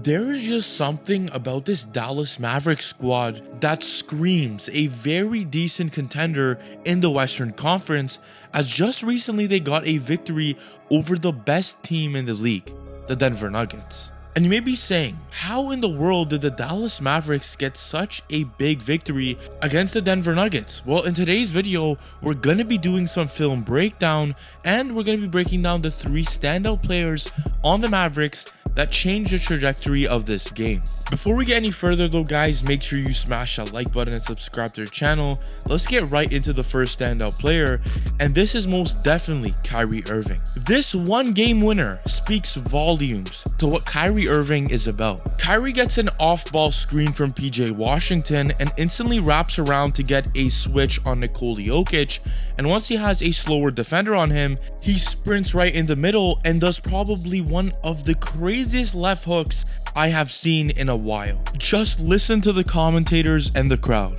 There is just something about this Dallas Mavericks squad that screams a very decent contender in the Western Conference, as just recently they got a victory over the best team in the league, the Denver Nuggets. And you may be saying, how in the world did the Dallas Mavericks get such a big victory against the Denver Nuggets? Well, in today's video, we're going to be doing some film breakdown, and we're going to be breaking down the 3 standout players on the Mavericks that changed the trajectory of this game. Before we get any further though, guys, make sure you smash that like button and subscribe to the channel. Let's get right into the first standout player, and this is most definitely Kyrie Irving. This one game winner speaks volumes to what Kyrie Irving is about. Kyrie gets an off-ball screen from PJ Washington and instantly wraps around to get a switch on Nikola Jokic, and once he has a slower defender on him, he sprints right in the middle and does probably one of the craziest left hooks I have seen in a while. Just listen to the commentators and the crowd.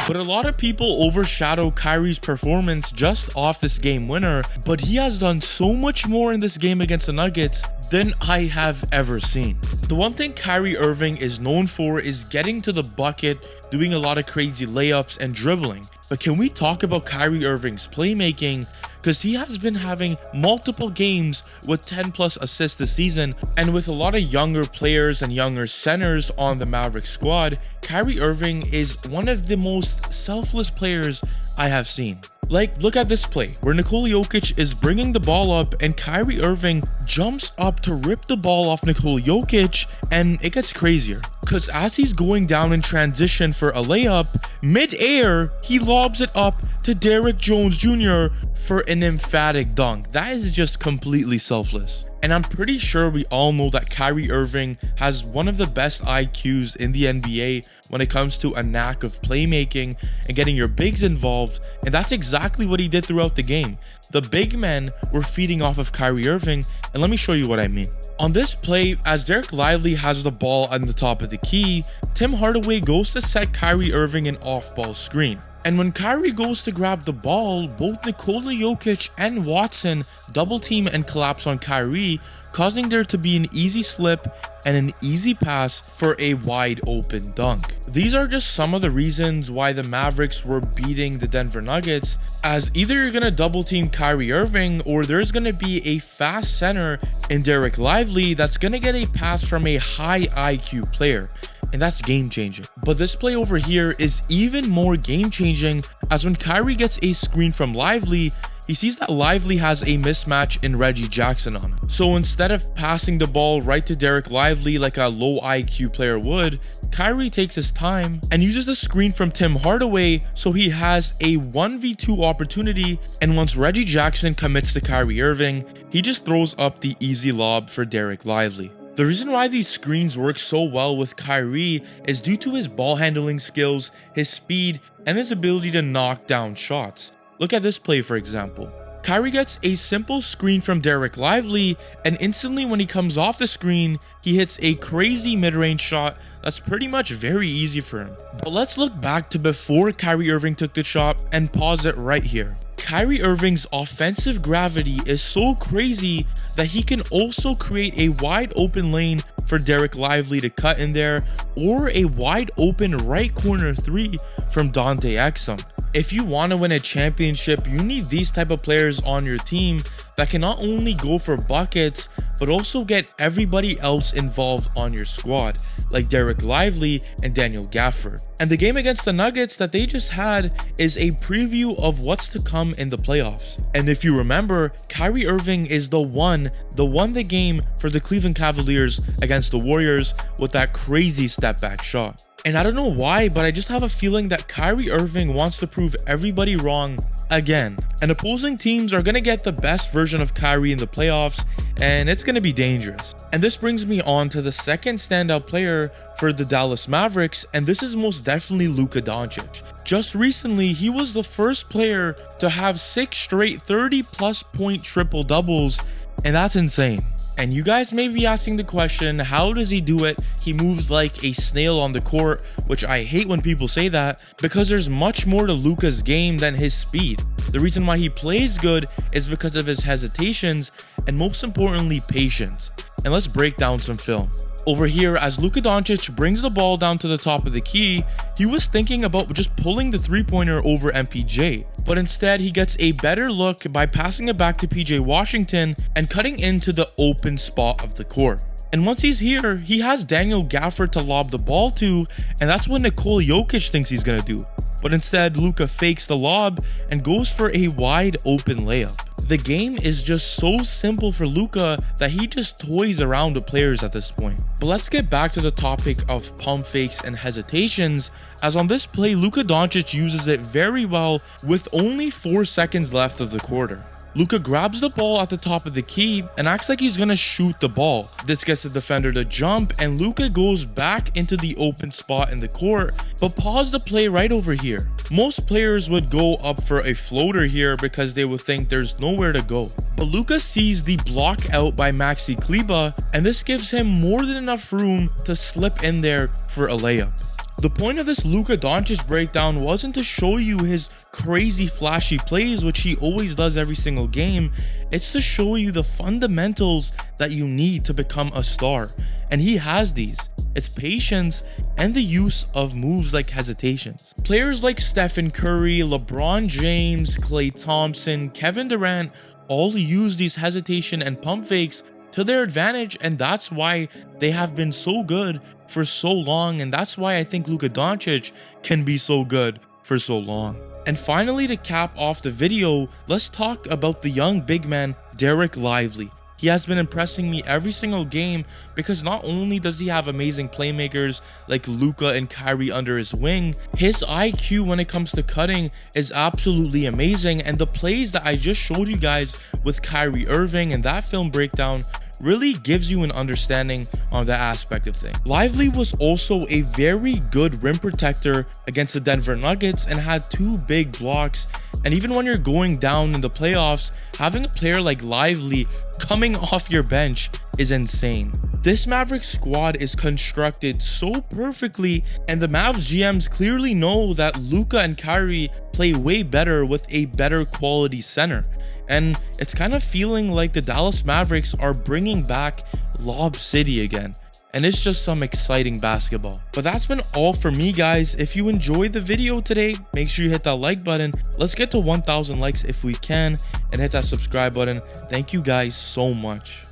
But a lot of people overshadow Kyrie's performance just off this game winner, but he has done so much more in this game against the Nuggets than I have ever seen. The one thing Kyrie Irving is known for is getting to the bucket, doing a lot of crazy layups and dribbling. But can we talk about Kyrie Irving's playmaking? Because he has been having multiple games with 10 plus assists this season, and with a lot of younger players and younger centers on the Mavericks squad, Kyrie Irving is one of the most selfless players I have seen. Like, look at this play where Nikola Jokic is bringing the ball up and Kyrie Irving jumps up to rip the ball off Nikola Jokic, and it gets crazier. Because as he's going down in transition for a layup, mid-air, he lobs it up to Derrick Jones Jr. for an emphatic dunk. That is just completely selfless. And I'm pretty sure we all know that Kyrie Irving has one of the best IQs in the NBA when it comes to a knack of playmaking and getting your bigs involved, and that's exactly what he did throughout the game. The big men were feeding off of Kyrie Irving, and let me show you what I mean. On this play, as Dereck Lively has the ball on the top of the key, Tim Hardaway goes to set Kyrie Irving an off-ball screen. And when Kyrie goes to grab the ball, both Nikola Jokic and Watson double team and collapse on Kyrie, causing there to be an easy slip and an easy pass for a wide open dunk. These are just some of the reasons why the Mavericks were beating the Denver Nuggets, as either you're going to double team Kyrie Irving or there's going to be a fast center in Dereck Lively that's going to get a pass from a high IQ player. And that's game changing. But this play over here is even more game changing, as when Kyrie gets a screen from Lively, he sees that Lively has a mismatch in Reggie Jackson on him. So instead of passing the ball right to Dereck Lively like a low IQ player would, Kyrie takes his time and uses the screen from Tim Hardaway, so he has a 1v2 opportunity, and once Reggie Jackson commits to Kyrie Irving, he just throws up the easy lob for Dereck Lively. The reason why these screens work so well with Kyrie is due to his ball handling skills, his speed, and his ability to knock down shots. Look at this play for example. Kyrie gets a simple screen from Dereck Lively, and instantly when he comes off the screen, he hits a crazy mid-range shot that's pretty much very easy for him. But let's look back to before Kyrie Irving took the shot and pause it right here. Kyrie Irving's offensive gravity is so crazy that he can also create a wide open lane for Dereck Lively to cut in there, or a wide open right corner 3 from Dante Exum. If you want to win a championship, you need these type of players on your team that can not only go for buckets, but also get everybody else involved on your squad, like Dereck Lively and Daniel Gafford. And the game against the Nuggets that they just had is a preview of what's to come in the playoffs. And if you remember, Kyrie Irving is the one the game for the Cleveland Cavaliers against the Warriors with that crazy step back shot. And I don't know why, but I just have a feeling that Kyrie Irving wants to prove everybody wrong again. And opposing teams are going to get the best version of Kyrie in the playoffs, and it's going to be dangerous. And this brings me on to the second standout player for the Dallas Mavericks, and this is most definitely Luka Doncic. Just recently, he was the first player to have 6 straight 30-plus point triple doubles, and that's insane. And you guys may be asking the question, how does he do it? He moves like a snail on the court, which I hate when people say that, because there's much more to Luka's game than his speed. The reason why he plays good is because of his hesitations and most importantly, patience. and let's break down some film. Over here, as Luka Doncic brings the ball down to the top of the key, he was thinking about just pulling the three-pointer over MPJ, but instead he gets a better look by passing it back to PJ Washington and cutting into the open spot of the court. And once he's here, he has Daniel Gafford to lob the ball to, and that's what Nikola Jokic thinks he's gonna do. But instead, Luka fakes the lob and goes for a wide open layup. The game is just so simple for Luka that he just toys around with players at this point. But let's get back to the topic of pump fakes and hesitations, as on this play, Luka Doncic uses it very well with only 4 seconds left of the quarter. Luka grabs the ball at the top of the key and acts like he's gonna shoot the ball. This gets the defender to jump, and Luka goes back into the open spot in the court. But pause the play right over here. Most players would go up for a floater here because they would think there's nowhere to go. But Luka sees the block out by Maxi Kleber, and this gives him more than enough room to slip in there for a layup. The point of this Luka Doncic breakdown wasn't to show you his crazy flashy plays, which he always does every single game. It's to show you the fundamentals that you need to become a star, and he has these. It's patience and the use of moves like hesitations. Players like Stephen Curry, LeBron James, Klay Thompson, Kevin Durant all use these hesitation and pump fakes to their advantage, and that's why they have been so good for so long, and that's why I think Luka Doncic can be so good for so long. And finally, to cap off the video, let's talk about the young big man Dereck Lively. He has been impressing me every single game because not only does he have amazing playmakers like Luca and Kyrie under his wing, his IQ when it comes to cutting is absolutely amazing, and the plays that I just showed you guys with Kyrie Irving and that film breakdown really gives you an understanding on that aspect of things. Lively was also a very good rim protector against the Denver Nuggets and had 2 big blocks. And even when you're going down in the playoffs, having a player like Lively coming off your bench is insane. This Mavericks squad is constructed so perfectly, and the Mavs GMs clearly know that Luca and Kyrie play way better with a better quality center. And it's kind of feeling like the Dallas Mavericks are bringing back Lob City again. And it's just some exciting basketball. But that's been all for me, guys. If you enjoyed the video today, make sure you hit that like button. Let's get to 1,000 likes if we can, and hit that subscribe button. Thank you guys so much.